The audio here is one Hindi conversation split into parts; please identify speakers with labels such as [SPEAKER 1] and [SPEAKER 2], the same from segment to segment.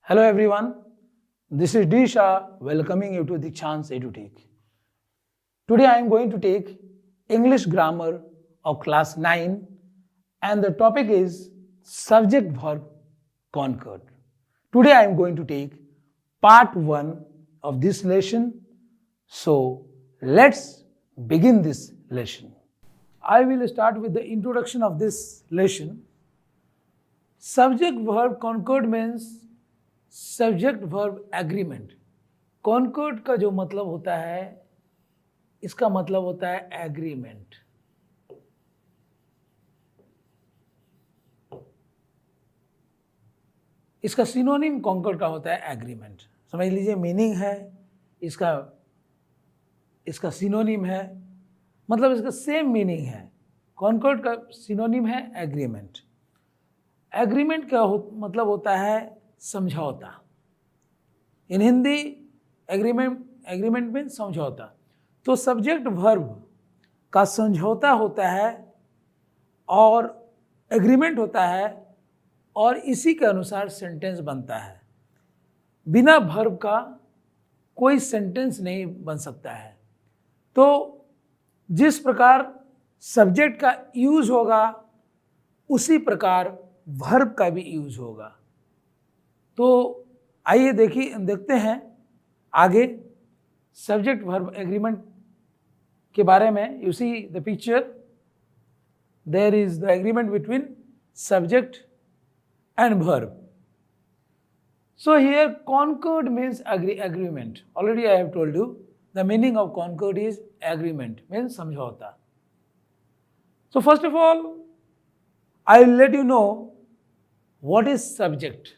[SPEAKER 1] Hello everyone, this is Disha welcoming you to Dikshant's EduTech. Today I am going to take English grammar of class 9 and the topic is subject verb concord. Today I am going to take part 1 of this lesson. So let's begin this lesson. I will start with the introduction of this lesson. Subject verb concord means subject verb agreement. Concord का जो मतलब होता है, इसका मतलब होता है एग्रीमेंट. इसका सिनोनिम कॉन्कॉर्ड का होता है एग्रीमेंट. समझ लीजिए, मीनिंग है इसका सिनोनिम है, मतलब इसका सेम मीनिंग है. कॉन्कॉर्ड का सिनोनिम है एग्रीमेंट. एग्रीमेंट का मतलब होता है समझौता. इन हिंदी एग्रीमेंट में समझौता. तो सब्जेक्ट वर्ब का समझौता होता है और एग्रीमेंट होता है और इसी के अनुसार सेंटेंस बनता है. बिना वर्ब का कोई सेंटेंस नहीं बन सकता है. तो जिस प्रकार सब्जेक्ट का यूज होगा उसी प्रकार वर्ब का भी यूज होगा. तो आइए देखते हैं आगे सब्जेक्ट वर्ब एग्रीमेंट के बारे में. You see the picture, there is the agreement between subject and verb. So here concord means agreement. Already I have told you the meaning of concord is agreement, means समझौता. So first of all I will let you know what is subject.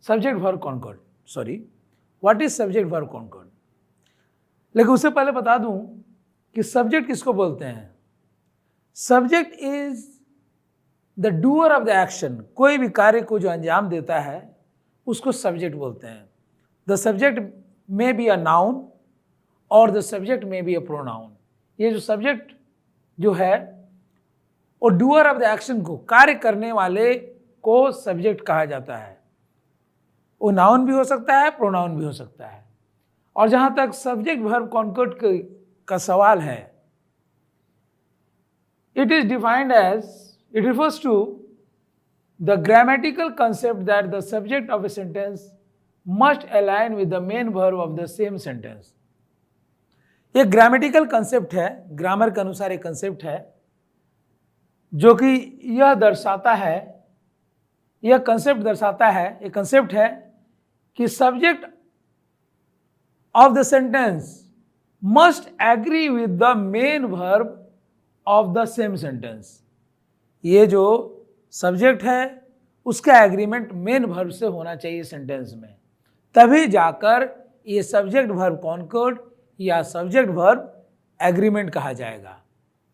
[SPEAKER 1] Subject verb concord, what is subject verb concord. लेकिन उससे पहले बता दूं कि सब्जेक्ट किसको बोलते हैं. Subject is the doer of the action. कोई भी कार्य को जो अंजाम देता है उसको सब्जेक्ट बोलते हैं. The subject may be a noun or the subject may be a pronoun. ये जो सब्जेक्ट जो है वो डूअर ऑफ द एक्शन को, कार्य करने वाले को सब्जेक्ट कहा जाता है. वो नाउन भी हो सकता है, प्रोनाउन भी हो सकता है. और जहां तक सब्जेक्ट वर्ब कॉन्कॉर्ड का सवाल है, it is defined as, it refers to the grammatical concept that the subject of a sentence must align with the main verb of the same sentence. ये ग्रामेटिकल कंसेप्ट है, ग्रामर के अनुसार एक कंसेप्ट है जो कि यह दर्शाता है, यह कंसेप्ट दर्शाता है, एक कंसेप्ट है कि subject of the sentence must agree with the main verb of the same sentence. ये जो सब्जेक्ट है उसका एग्रीमेंट मेन वर्ब से होना चाहिए सेंटेंस में, तभी जाकर ये सब्जेक्ट वर्ब कॉन्कॉर्ड या सब्जेक्ट वर्ब एग्रीमेंट कहा जाएगा.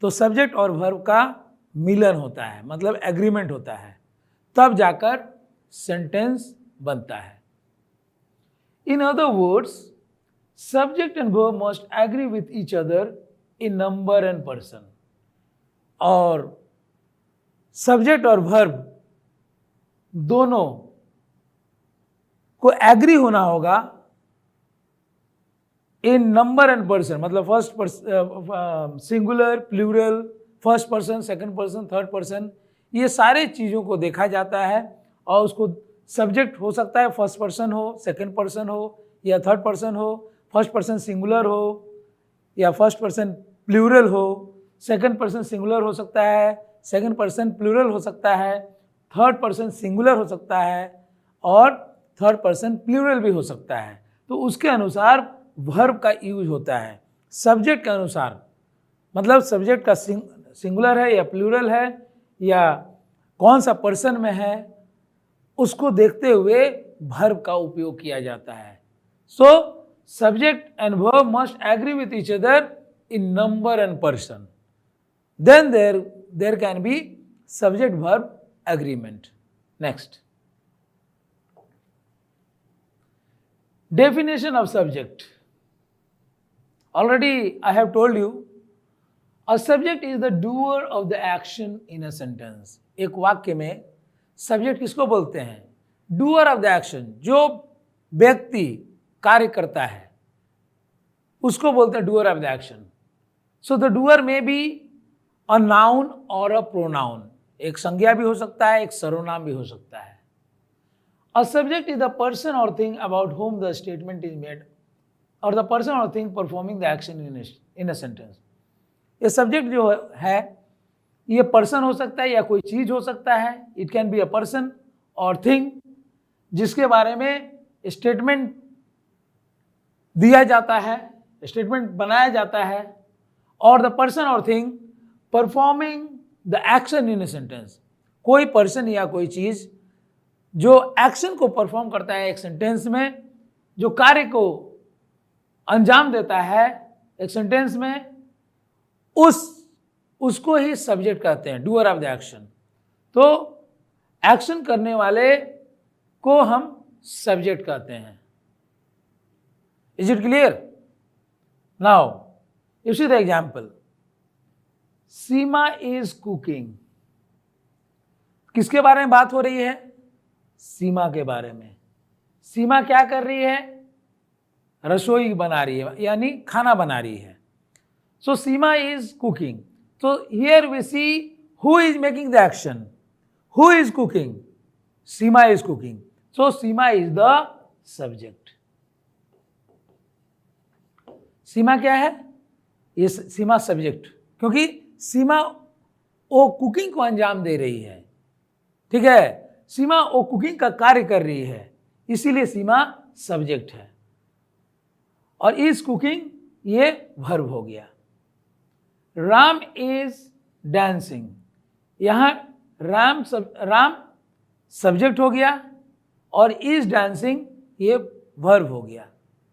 [SPEAKER 1] तो सब्जेक्ट और वर्ब का मिलन होता है, मतलब एग्रीमेंट होता है, तब जाकर सेंटेंस बनता है. In other words, subject and verb must agree with each other in number and person. और सब्जेक्ट और वर्ब दोनों को एग्री होना होगा इन नंबर एंड पर्सन, मतलब first singular, plural, first person, second person, third person. ये सारे चीज़ों को देखा जाता है और उसको सब्जेक्ट हो सकता है फर्स्ट पर्सन हो, सेकंड पर्सन हो या थर्ड पर्सन हो, फर्स्ट पर्सन सिंगुलर हो या फर्स्ट पर्सन प्लूरल हो, सेकंड पर्सन सिंगुलर हो सकता है, सेकंड पर्सन प्लूरल हो सकता है, थर्ड पर्सन सिंगुलर हो सकता है और थर्ड पर्सन प्लूरल भी हो सकता है. तो उसके अनुसार वर्ब का यूज होता है. सब्जेक्ट के अनुसार, मतलब सब्जेक्ट का सिंगुलर है या प्लूरल है या कौन सा पर्सन में है, उसको देखते हुए वर्ब का उपयोग किया जाता है. So subject and verb must agree with each other in number and person, then there can be subject verb agreement. Next, definition of subject. Already I have told you, a subject is the doer of the action in a sentence. एक वाक्य में सब्जेक्ट किसको बोलते हैं? डूअर ऑफ द एक्शन, जो व्यक्ति कार्य करता है उसको बोलते हैं doer of the action. So the doer में बी अ नाउन और अ प्रोनाउन. एक संज्ञा भी हो सकता है, एक सर्वनाम भी हो सकता है. A subject is the person or thing about whom the statement is made, or the person or thing performing the action in a sentence. ये सब्जेक्ट जो है ये पर्सन हो सकता है या कोई चीज हो सकता है. It can be a person or thing जिसके बारे में स्टेटमेंट दिया जाता है, स्टेटमेंट बनाया जाता है, और the person or thing performing the action in a sentence. कोई पर्सन या कोई चीज जो एक्शन को परफॉर्म करता है एक सेंटेंस में, जो कार्य को अंजाम देता है एक सेंटेंस में, उसको ही सब्जेक्ट कहते हैं, डूअर ऑफ द एक्शन. तो एक्शन करने वाले को हम सब्जेक्ट कहते हैं. Is it clear? Now you see the example. Seema is cooking. किसके बारे में बात हो रही है? सीमा के बारे में. सीमा क्या कर रही है? रसोई बना रही है, यानी खाना बना रही है. So Seema is cooking. तो here we see who is making the action. Who is cooking? Seema is cooking. So Seema is the subject. Seema क्या है? ये सीमा सब्जेक्ट, क्योंकि सीमा वो कुकिंग को अंजाम दे रही है. ठीक है, सीमा वो कुकिंग का कार्य कर रही है, इसीलिए सीमा सब्जेक्ट है. और इज कुकिंग ये वर्ब हो गया. Ram is dancing. यहां राम सब्जेक्ट हो गया और इज डांसिंग ये वर्ब हो गया.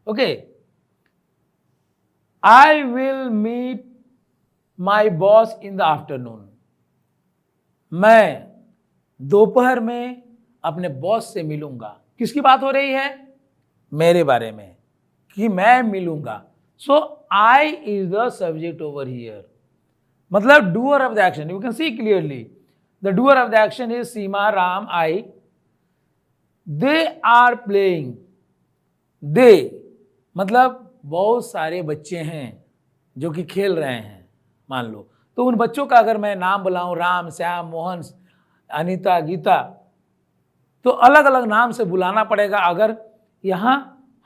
[SPEAKER 1] Okay. I will meet my boss in the afternoon. मैं दोपहर में अपने बॉस से मिलूंगा. किसकी बात हो रही है? मेरे बारे में, कि मैं मिलूंगा. सो I is the subject over here. मतलब doer of the action. You can see clearly. The doer of the action is Seema, Ram, I. They are playing. They मतलब बहुत सारे बच्चे हैं जो कि खेल रहे हैं मान लो. तो उन बच्चों का अगर मैं नाम बुलाऊं, राम, श्याम, मोहन, अनीता, गीता, तो अलग अलग नाम से बुलाना पड़ेगा. अगर यहाँ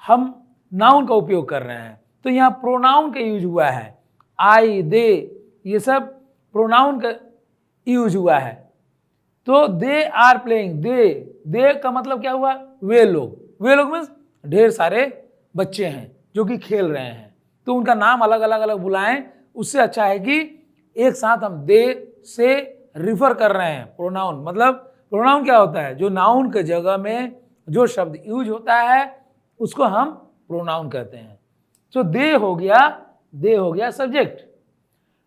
[SPEAKER 1] हम नाउन का उपयोग कर रहे हैं तो यहाँ प्रोनाउन का यूज हुआ है. आई, दे, ये सब प्रोनाउन का यूज हुआ है. तो दे आर प्लेइंग. दे का मतलब क्या हुआ? वे लोग. वे लोग में ढेर सारे बच्चे हैं जो कि खेल रहे हैं, तो उनका नाम अलग अलग बुलाएं. उससे अच्छा है कि एक साथ हम दे से रिफर कर रहे हैं. प्रोनाउन मतलब प्रोनाउन क्या होता है? जो नाउन के जगह में जो शब्द यूज होता है उसको हम प्रोनाउन कहते हैं. तो दे हो गया subject.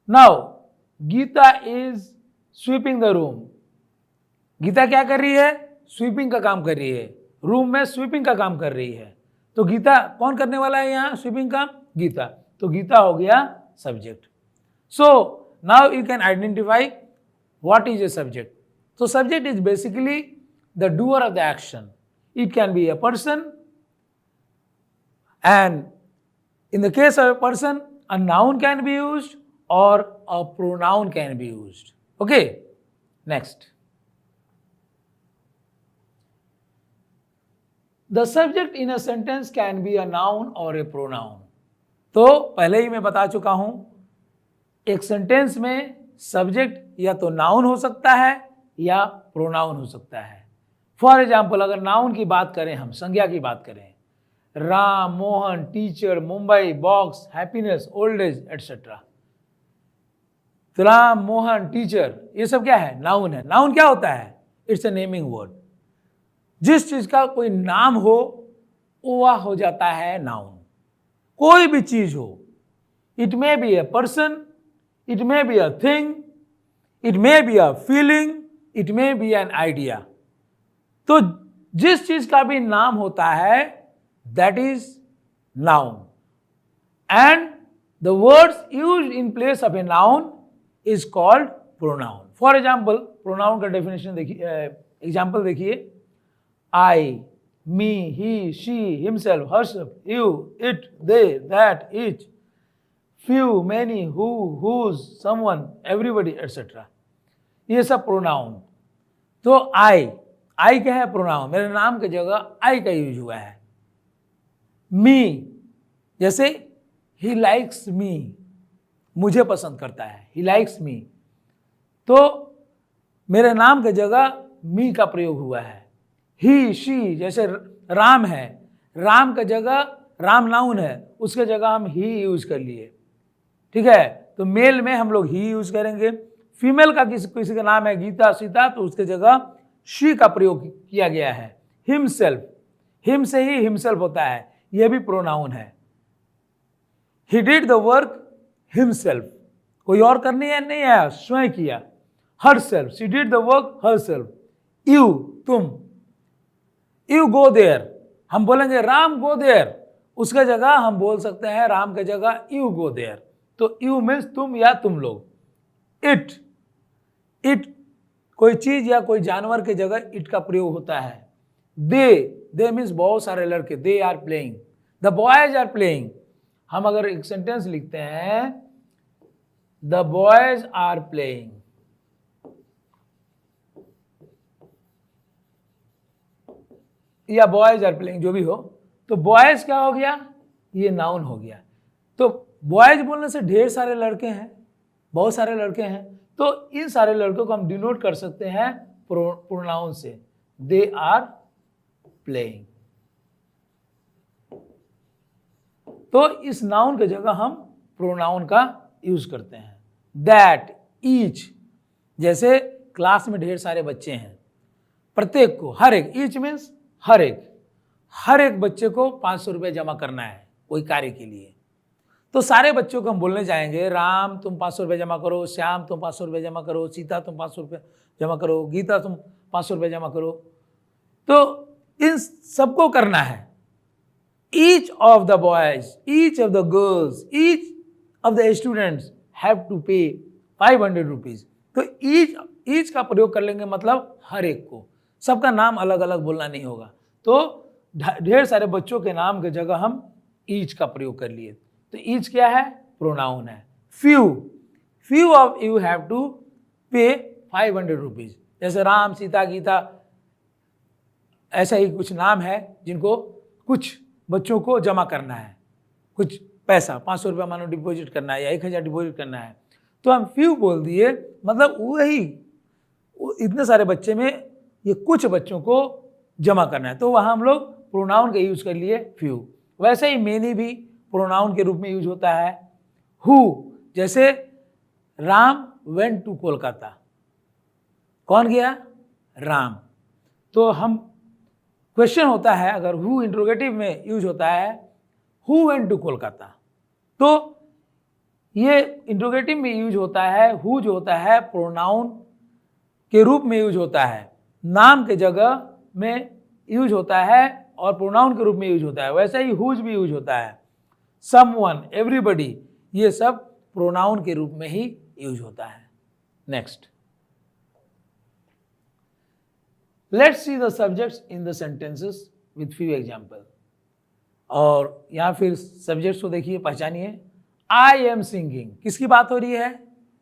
[SPEAKER 1] Now Geeta is sweeping the room. Geeta क्या कर रही है? स्वीपिंग का काम कर रही है. रूम में स्वीपिंग का काम कर रही है. तो गीता कौन करने वाला है यहाँ स्वीपिंग काम? गीता. तो गीता हो गया subject. So now you can identify what is a subject. तो subject is basically the doer of the action. It can be a person, and in the case of a person a noun can be used or a pronoun can be used. Okay, next. The subject in a sentence can be a noun or a pronoun. तो पहले ही मैं बता चुका हूं, एक सेंटेंस में सब्जेक्ट या तो नाउन हो सकता है या प्रोनाउन हो सकता है. फॉर एग्जाम्पल अगर नाउन की बात करें, हम संज्ञा की बात करें, Ram, Mohan, teacher, Mumbai, box, happiness, old age etcetera. तो राम, मोहन, टीचर, ये सब क्या है? नाउन है. नाउन क्या होता है? It's a naming word. जिस चीज का कोई नाम हो वह हो जाता है नाउन. कोई भी चीज हो, it may be a person, it may be a thing, it may be a feeling, it may be an idea. तो जिस चीज का भी नाम होता है that is noun. And the words used in place of a noun is called pronoun. For example pronoun का डेफिनेशन देखिए, एग्जाम्पल देखिए. I, me, he, she, himself, herself, you, it, they, that, each, few, many, who, whose, someone, everybody etcetera, ये सब प्रोनाउन। तो आई क्या है? प्रोनाउन। मेरे नाम की जगह आई का यूज हुआ है। मी, जैसे ही लाइक्स मी, मुझे पसंद करता है, ही लाइक्स मी, तो मेरे नाम की जगह मी का प्रयोग हुआ है। ही, शी, जैसे राम है, राम की जगह राम नाउन है, उसके जगह हम ही यूज कर लिए, ठीक है। तो मेल में हम लोग ही यूज करेंगे। फीमेल का किसी का नाम है गीता, सीता, तो उसके जगह शी का प्रयोग किया गया है। हिमसेल्फ, हिम से ही हिमसेल्फ होता है, यह भी प्रोनाउन है। He did the work himself, कोई और करने नहीं आया, स्वयं किया। Herself, she did the work herself. You, तुम। यू गो देयर, हम बोलेंगे राम गो देयर, उसके जगह हम बोल सकते हैं राम के जगह यू गो देयर। तो यू मीन्स तुम या तुम लोग। इट, इट कोई चीज या कोई जानवर के जगह इट का प्रयोग होता है। दे मीन्स बहुत सारे लड़के, they are playing, the boys are playing. हम अगर एक सेंटेंस लिखते हैं द बॉयज आर प्लेइंग, या बॉयज आर प्लेइंग, जो भी हो, तो बॉयज क्या हो गया? ये नाउन हो गया। तो बॉयज बोलने से ढेर सारे लड़के हैं, बहुत सारे लड़के हैं, तो इन सारे लड़कों को हम डिनोट कर सकते हैं प्रोनाउन से, दे आर प्लेइंग। तो इस नाउन की जगह हम प्रोनाउन का यूज करते हैं। दैट, ईच, जैसे क्लास में ढेर सारे बच्चे हैं, प्रत्येक को, हर एक, ईच मीन्स हर एक बच्चे को 500 रुपये जमा करना है कोई कार्य के लिए। तो सारे बच्चों को हम बोलने जाएंगे, राम तुम 500 रुपये जमा करो, श्याम तुम 500 रुपये जमा करो, सीता तुम 500 रुपये जमा करो, गीता तुम 500 रुपये जमा करो। तो इन सबको करना है। Each of the boys, each of the girls, each of the students have to pay 500 rupees. तो ईच का प्रयोग कर लेंगे, मतलब हर एक को, सबका नाम अलग अलग बोलना नहीं होगा। तो ढेर सारे बच्चों के नाम की जगह हम ईच का प्रयोग कर लिए। तो ईच क्या है? प्रोनाउन है। Few of you have to pay 500 rupees. जैसे राम, सीता, गीता, ऐसा ही कुछ नाम है जिनको कुछ बच्चों को जमा करना है, कुछ पैसा 500 रुपया मानो डिपॉजिट करना है या 1000 डिपॉजिट करना है, तो हम फ्यू बोल दिए, मतलब वही इतने सारे बच्चे में ये कुछ बच्चों को जमा करना है, तो वहाँ हम लोग प्रोनाउन का यूज कर लिए फ्यू। वैसे ही मेनी भी प्रोनाउन के रूप में यूज होता है। हु, जैसे राम वेंट टू कोलकाता, कौन गया? राम। तो हम क्वेश्चन होता है, अगर हु इंट्रोगेटिव में यूज होता है, हु वेंट टू कोलकाता, तो ये इंट्रोगेटिव में यूज होता है। हु जो होता है प्रोनाउन के रूप में यूज होता है, नाम के जगह में यूज होता है और प्रोनाउन के रूप में यूज होता है। वैसे ही हुज भी यूज होता है। समवन, एवरीबडी, ये सब प्रोनाउन के रूप में ही यूज होता है। Next, let's see the subjects in the sentences with few example. और यहाँ फिर सब्जेक्ट्स को देखिए, पहचानिए। आई एम सिंगिंग, किसकी बात हो रही है?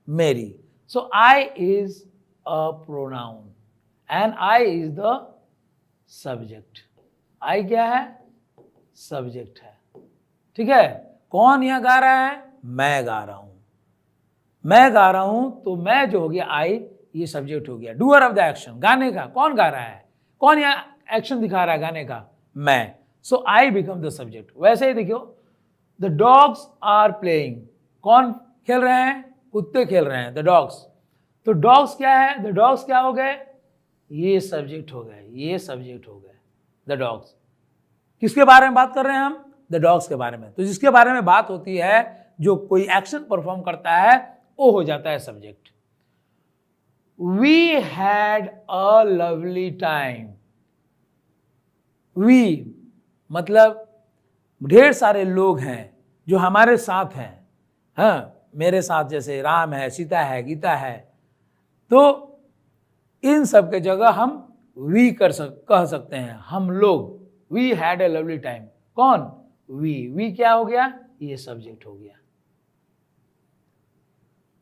[SPEAKER 1] मेरी। So I is a pronoun and I is the subject. I क्या है? सब्जेक्ट है, ठीक है। कौन यहां गा रहा है? मैं गा रहा हूं। मैं गा रहा हूं, तो मैं जो हो गया आई, ये सब्जेक्ट हो गया। डूअर ऑफ द एक्शन, गाने का कौन गा रहा है? कौन यहां एक्शन दिखा रहा है गाने का? मैं। सो आई बिकम द सब्जेक्ट। वैसे ही देखियो, द डॉग्स आर प्लेइंग, कौन खेल रहे हैं? कुत्ते खेल रहे हैं, द डॉग्स। तो डॉग्स क्या है? द डॉग्स क्या हो गए? ये सब्जेक्ट हो गए, ये सब्जेक्ट हो गए, द डॉग्स। किसके बारे में बात कर रहे हैं हम? द डॉग्स के बारे में। तो जिसके बारे में बात होती है, जो कोई एक्शन परफॉर्म करता है, वो हो जाता है subject. We had a lovely time. We मतलब ढेर सारे लोग हैं जो हमारे साथ हैं। हाँ, मेरे साथ जैसे राम है, सीता है, गीता है, तो इन सब के जगह हम वी कह सकते हैं, हम लोग। We had a lovely time. कौन? वी क्या हो गया? ये सब्जेक्ट हो गया।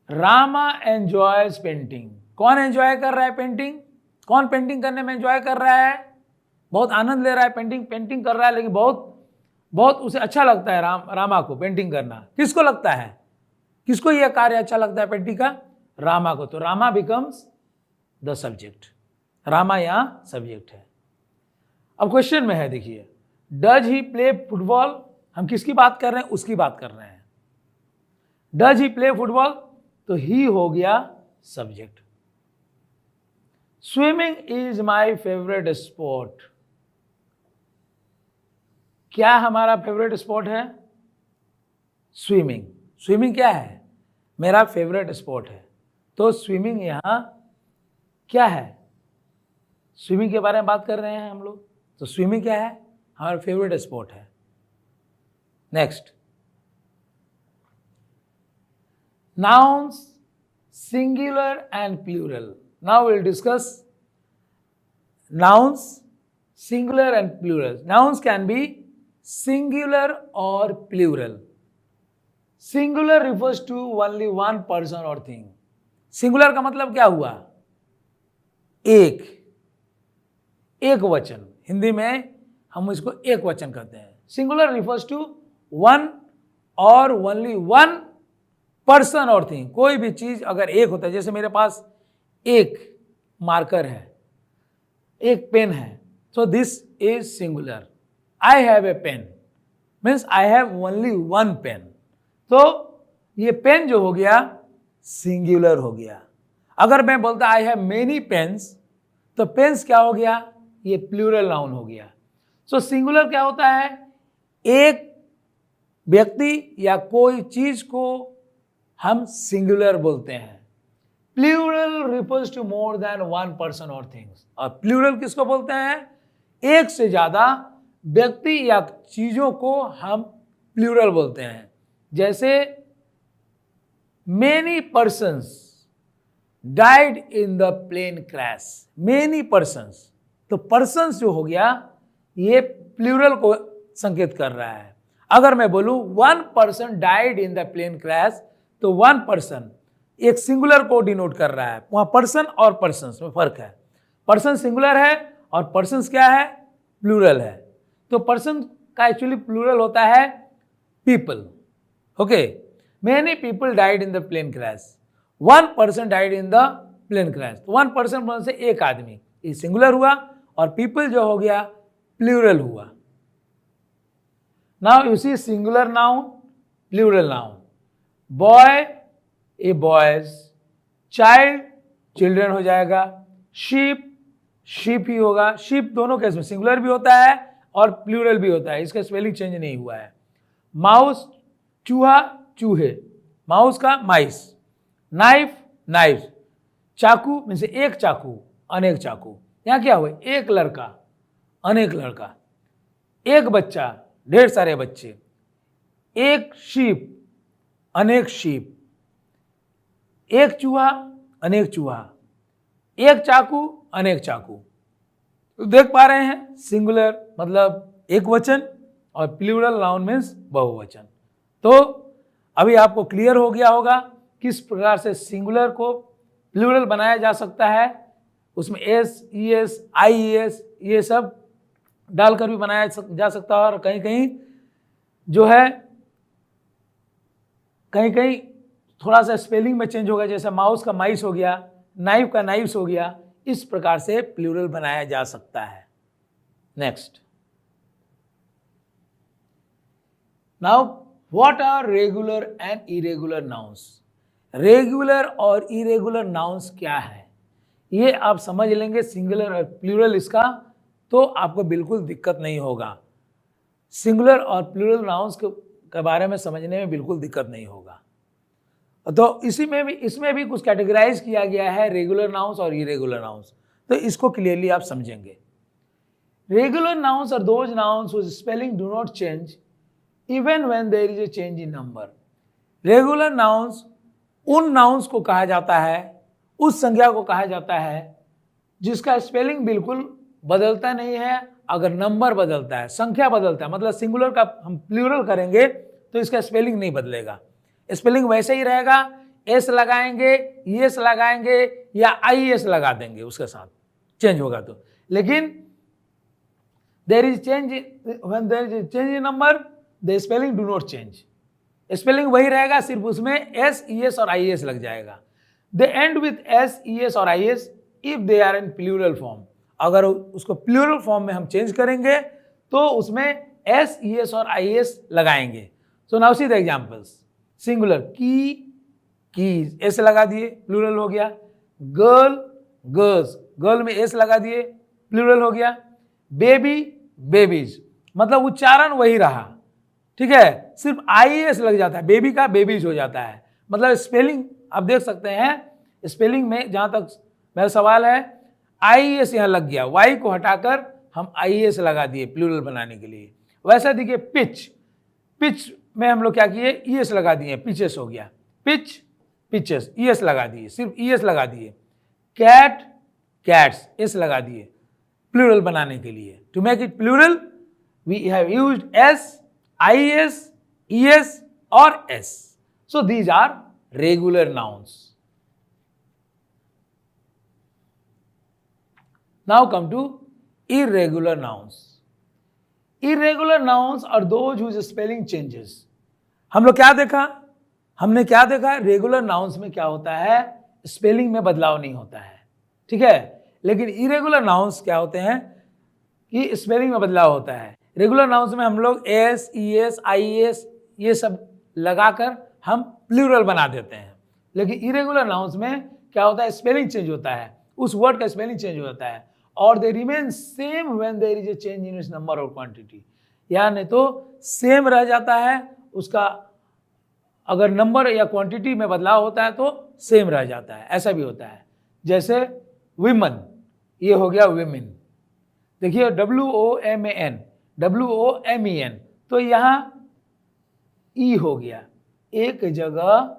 [SPEAKER 1] Rama enjoys painting. कौन एंजॉय कर रहा है पेंटिंग? कौन पेंटिंग करने में एंजॉय कर रहा है? बहुत आनंद ले रहा है, पेंटिंग कर रहा है, लेकिन बहुत उसे अच्छा लगता है रामा को पेंटिंग करना। किसको लगता है? किसको यह कार्य अच्छा लगता है पेंटिंग का? रामा को। तो Rama becomes the subject. Rama यहां सब्जेक्ट है। अब क्वेश्चन में है, देखिए, डज ही प्ले फुटबॉल? हम किसकी बात कर रहे हैं? उसकी बात कर रहे हैं। Does he play football? तो ही हो गया subject. Swimming is my favourite sport. क्या हमारा फेवरेट स्पोर्ट है? स्विमिंग। स्विमिंग क्या है? मेरा फेवरेट स्पोर्ट है। तो स्विमिंग यहां क्या है? स्विमिंग के बारे में बात कर रहे हैं हम लोग। तो स्विमिंग क्या है? हमारा फेवरेट स्पोर्ट है। Next, nouns singular and plural. Now we'll discuss nouns singular and plural. Nouns can be singular or plural. Singular refers to only one person or thing. Singular का मतलब क्या हुआ? एक वचन। हिंदी में हम इसको एक वचन कहते हैं। Singular refers to one or only one person or thing. कोई भी चीज अगर एक होता है, जैसे मेरे पास एक मार्कर है, एक पेन है, so this is singular. I have a pen means I have only one pen. तो ये पेन जो हो गया सिंगुलर हो गया। अगर मैं बोलता आई हैव मेनी पेन्स, तो पेन्स क्या हो गया? ये प्लूरल नाउन हो गया। सो सिंगुलर क्या होता है? एक व्यक्ति या कोई चीज को हम सिंगुलर बोलते हैं। Plural refers to more than one person और थिंग्स। और प्लूरल किसको बोलते हैं? एक से ज्यादा व्यक्ति या चीजों को हम प्लूरल बोलते हैं। जैसे many persons died in the plane crash. Many persons, तो पर्सन्स जो हो गया ये प्लूरल को संकेत कर रहा है। अगर मैं बोलूं one person died in the plane crash, तो वन पर्सन एक सिंगुलर को डिनोट कर रहा है। वहां पर्सन और पर्सन्स में फर्क है। पर्सन सिंगुलर है और पर्सन्स क्या है? प्लूरल है। तो पर्सन का एक्चुअली प्लूरल होता है people. Okay, many people died in the plane crash. One person died in the plane crash. तो वन पर्सन से एक आदमी, ये सिंगुलर हुआ, और पीपल जो हो गया प्लूरल हुआ। Now you see singular noun, plural noun. Boy a boys, child children हो जाएगा, शीप शीप ही होगा। शीप दोनों केस में सिंगुलर भी होता है और प्लूरल भी होता है, इसका स्पेलिंग चेंज नहीं हुआ है। माउस चूहा चूहे, माउस का माइस। नाइफ नाइफ, चाकू में से एक चाकू अनेक चाकू। यहां क्या हुआ? एक लड़का अनेक लड़का, एक बच्चा ढेर सारे बच्चे, एक शीप अनेक शीप, एक चूहा अनेक चूहा, एक चाकू अनेक चाकू। तो देख पा रहे हैं सिंगुलर मतलब एक वचन और प्लूरल नाउन मीन्स बहुवचन। तो अभी आपको क्लियर हो गया होगा किस प्रकार से सिंगुलर को प्लूरल बनाया जा सकता है। उसमें S, E S, I S ये सब डालकर भी बनाया जा सकता है, और कहीं कहीं जो है कहीं कहीं थोड़ा सा स्पेलिंग में चेंज होगा, जैसे माउस का माइस हो गया, नाइफ का नाइफ्स हो गया। इस प्रकार से प्लूरल बनाया जा सकता है। Next, now what are regular and irregular nouns. Regular और इरेगुलर नाउन्स क्या है ये आप समझ लेंगे, सिंगुलर और प्लूरल इसका, तो आपको बिल्कुल दिक्कत नहीं होगा। सिंगुलर और प्लूरल नाउन्स के बारे में समझने में बिल्कुल दिक्कत नहीं होगा। तो इसमें भी कुछ कैटेगराइज किया गया है, रेगुलर नाउन्स और इरेगुलर नाउन्स। तो इसको क्लियरली आप समझेंगे। Regular nouns are those nouns whose spelling do not change even when there is a change in number. Regular nouns उन नाउन्स को कहा जाता है, उस संज्ञा को कहा जाता है जिसका स्पेलिंग बिल्कुल बदलता नहीं है। अगर नंबर बदलता है, संख्या बदलता है, मतलब सिंगुलर का हम प्लूरल करेंगे तो इसका स्पेलिंग नहीं बदलेगा, स्पेलिंग वैसे ही रहेगा। एस लगाएंगे, ईएस लगाएंगे या आईएस लगा देंगे, उसके साथ चेंज होगा तो। लेकिन there is change, when there is change in number the spelling do not change, spelling वही रहेगा, सिर्फ उसमें एस, ईएस और आईएस लग जाएगा। They end with S, E S और I S if they are in plural form. अगर उसको प्लूरल फॉर्म में हम चेंज करेंगे तो उसमें एस, ईएस और आईएस लगाएंगे। So now see the examples. Singular की, कीज, एस लगा दिए, प्लूरल हो गया। गर्ल, गर्ल्स, गर्ल में एस लगा दिए, प्लूरल हो गया। बेबी, बेबीज, मतलब उच्चारण वही रहा, ठीक है, सिर्फ आईएस लग जाता है, बेबी का बेबीज हो जाता है। मतलब स्पेलिंग आप देख सकते हैं, स्पेलिंग में जहां तक मेरा सवाल है, आईएस यहां लग गया, वाई को हटाकर हम आईएस लगा दिए प्लूरल बनाने के लिए। वैसा देखिए पिच, पिच में हम लोग क्या किए, ईएस लगा दिए, पिचेस हो गया, पिच, पिचेस, ईएस लगा दिए, सिर्फ ईएस लगा दिए। कैट, कैट्स, एस लगा दिए प्लूरल बनाने के लिए। To make it plural we have used S, IS, ES or S. So these are regular nouns. Now come to irregular nouns. Irregular nouns are those whose spelling changes. हम लोग क्या देखा, हमने क्या देखा, रेगुलर नाउन्स में क्या होता है, स्पेलिंग में बदलाव नहीं होता है, ठीक है। लेकिन इरेगुलर नाउन्स क्या होते हैं कि स्पेलिंग में बदलाव होता है। रेगुलर नाउन्स में हम लोग एस, ईएस, आईएस ये सब लगाकर हम प्लूरल बना देते हैं। लेकिन इरेगुलर नाउन्स में क्या होता है, स्पेलिंग चेंज होता है, उस वर्ड का स्पेलिंग चेंज होता है, और they remain same when there is a change in its number और क्वांटिटी। यानी तो सेम रह जाता है उसका, अगर नंबर या क्वांटिटी में बदलाव होता है तो सेम रह जाता है, ऐसा भी होता है। जैसे विमन, ये हो गया विमेन, देखिए WOMAN, WOMEN, तो यहाँ ई हो गया, एक जगह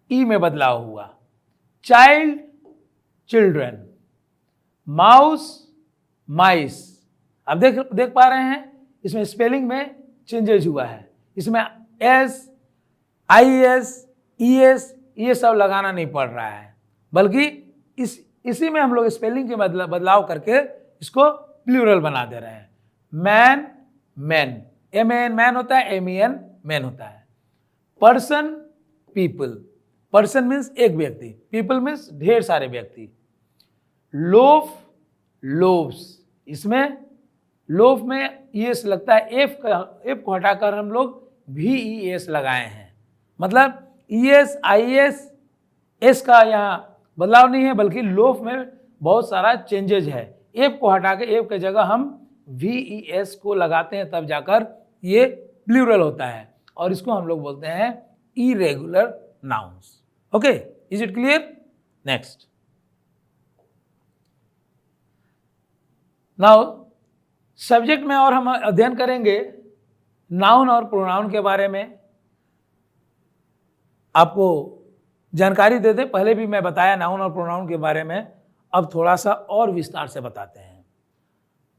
[SPEAKER 1] ई में बदलाव हुआ। चाइल्ड, चिल्ड्रन, माउस, माइस। अब देख पा रहे हैं इसमें स्पेलिंग में चेंजेस हुआ है, इसमें एस, IS, ES ये सब लगाना नहीं पड़ रहा है, बल्कि इसी में हम लोग स्पेलिंग के बदलाव करके इसको प्लूरल बना दे रहे हैं। मैन, मैन, MAN मैन होता है, MEN मैन होता है। पर्सन, पीपल, पर्सन मीन्स एक व्यक्ति, पीपल मीन्स ढेर सारे व्यक्ति। लोफ, लोव्स, इसमें लोफ में ES लगता है, एफ को हटाकर हम लोग VES लगाए हैं, मतलब ES, IS, S का यहाँ बदलाव नहीं है, बल्कि लोफ में बहुत सारा चेंजेज है। एफ को हटा के एफ की जगह हम VES को लगाते हैं, तब जाकर ये प्लूरल होता है, और इसको हम लोग बोलते हैं irregular nouns. Okay, is it clear? Next, now subject में और हम अध्ययन करेंगे नाउन और प्रोनाउन के बारे में। आपको जानकारी दे दें, पहले भी मैं बताया नाउन और प्रोनाउन के बारे में, अब थोड़ा सा और विस्तार से बताते हैं।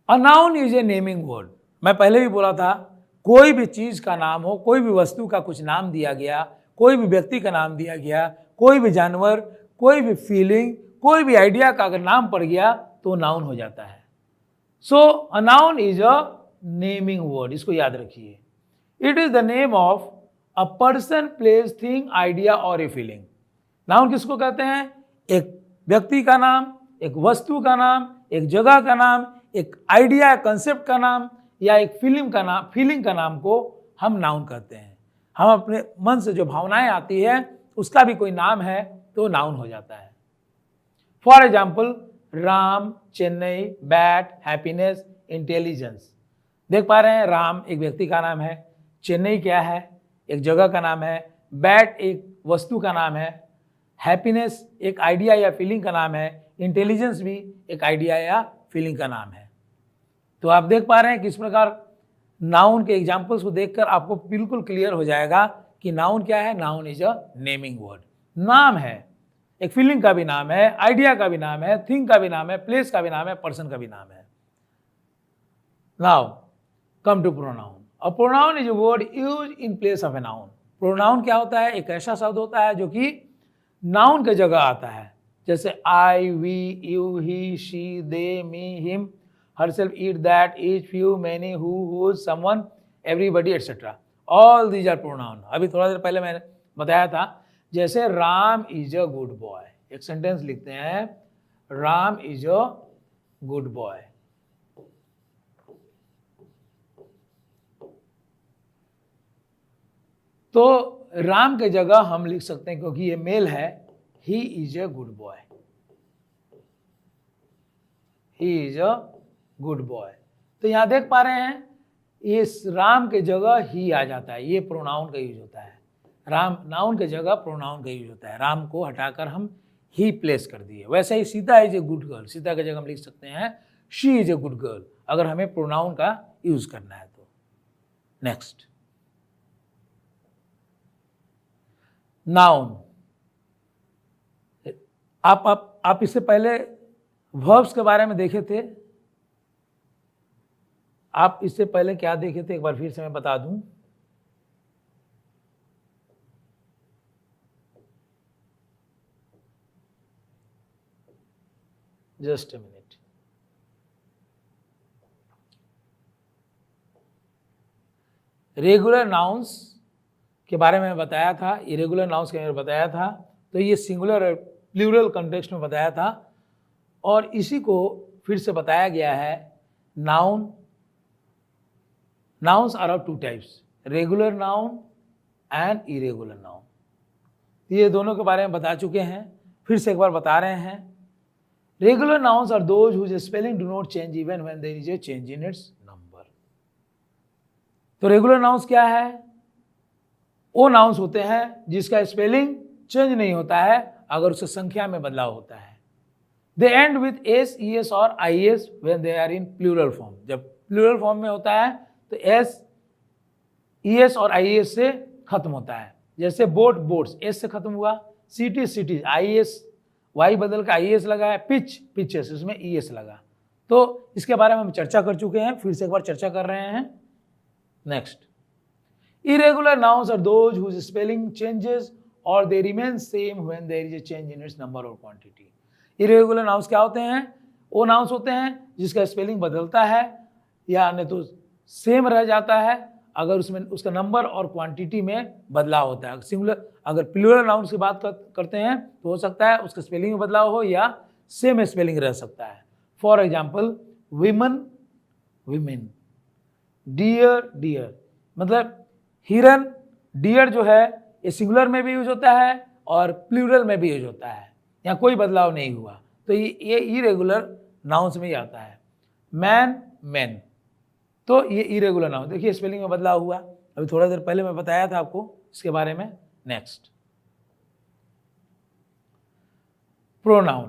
[SPEAKER 1] अ noun is a naming word. मैं पहले भी बोला था, कोई भी चीज का नाम हो, कोई भी वस्तु का कुछ नाम दिया गया, कोई भी व्यक्ति का नाम दिया गया, कोई भी जानवर, कोई भी फीलिंग, कोई भी आइडिया का अगर नाम पड़ गया तो नाउन हो जाता है। So a noun is a naming word, इसको याद रखिए। It is the name of a person, place, thing, idea or a feeling. Noun किसको कहते हैं? एक व्यक्ति का नाम, एक वस्तु का नाम, एक जगह का नाम, एक आइडिया, कंसेप्ट का नाम, या एक फीलिंग का नाम को हम नाउन कहते हैं। हम अपने मन से जो भावनाएं आती है उसका भी कोई नाम है तो नाउन हो जाता है। For example, Ram, Chennai, bat, happiness, intelligence. देख पा रहे हैं, राम एक व्यक्ति का नाम है, चेन्नई क्या है, एक जगह का नाम है, बैट एक वस्तु का नाम है, हैप्पीनेस एक आइडिया या फीलिंग का नाम है, इंटेलिजेंस भी एक आइडिया या फीलिंग का नाम है। तो आप देख पा रहे हैं किस प्रकार नाउन के एग्जाम्पल्स को देखकर आपको बिल्कुल क्लियर हो जाएगा कि नाउन क्या है। Noun is a naming word, नाम है। एक फीलिंग का भी नाम है, आइडिया का भी नाम है, थिंग का भी नाम है, प्लेस का भी नाम है, पर्सन का भी नाम है। Now come to pronoun. A pronoun is a word use in place of a noun. Pronoun क्या होता है? एक ऐसा शब्द होता है जो कि नाउन के जगह आता है, जैसे I, we, you, he, she, they, me, him, herself, it, that, each, few, many, whose, someone, everybody, etc. All these are pronoun. अभी थोड़ा देर पहले मैंने बताया था, जैसे Ram is a good boy, एक सेंटेंस लिखते हैं, Ram is a good boy. तो राम के जगह हम लिख सकते हैं, क्योंकि ये मेल है, he is a good boy, he is a good boy. तो यहां देख पा रहे हैं, इस राम के जगह ही आ जाता है, ये प्रोनाउन का यूज होता है। राम नाउन के जगह प्रोनाउन का यूज होता है, राम को हटाकर हम ही प्लेस कर दिए। वैसे ही Sita is a good girl, Sita की जगह हम लिख सकते हैं she is a good girl, अगर हमें प्रोनाउन का यूज करना है तो। Next, noun. आप इससे पहले वर्ब्स के बारे में देखे थे, आप इससे पहले क्या देखे थे, एक बार फिर से मैं बता दूं। Just a minute. Regular nouns के बारे में बताया था, इरेगुलर नाउन्स के बारे में बताया था, तो ये सिंगुलर और प्लूरल कॉन्टेक्स्ट में बताया था, और इसी को फिर से बताया गया है। Nouns are of two types, regular noun and irregular noun। ये दोनों के बारे में बता चुके हैं, फिर से एक बार बता रहे हैं। Regular nouns are those whose spelling do not change even when there is a change in its number। तो रेगुलर नाउन्स क्या है? वो नाउन्स होते हैं जिसका स्पेलिंग चेंज नहीं होता है अगर उससे संख्या में बदलाव होता है। They end with s, es और is when they are in plural form। जब प्लूरल फॉर्म में होता है तो एस, ईएस और आईएस से खत्म होता है। जैसे बोट, बोट्स, एस से खत्म हुआ, सिटी, सिटीज, आईएस, वाई बदल का आईएस लगा है, पिच, पिचेस, उसमें ईएस लगा। तो इसके बारे में हम चर्चा कर चुके हैं, फिर से एक बार चर्चा कर रहे हैं। Next, irregular nouns are those whose spelling changes or they remain same when there is a change in its number और क्वांटिटी। इरेगुलर नाउन्स क्या होते हैं? वो नाउन्स होते हैं जिसका स्पेलिंग बदलता है या नहीं तो सेम रह जाता है अगर उसमें उसका नंबर और क्वांटिटी में बदलाव होता है। सिंगुलर, अगर प्लूरल नाउन की बात करते हैं तो हो सकता है उसका स्पेलिंग में बदलाव हो या सेम स्पेलिंग रह सकता है। For example, women, women, deer, deer, मतलब हिरन, डियर जो है ये सिंगुलर में भी यूज होता है और प्लूरल में भी यूज होता है, यहाँ कोई बदलाव नहीं हुआ, तो ये इरेगुलर नाउन्स में ही आता है। मैन, मैन, तो ये इरेगुलर नाउन, देखिए स्पेलिंग में बदलाव हुआ, अभी थोड़ा देर पहले मैं बताया था आपको इसके बारे में। Next, pronoun.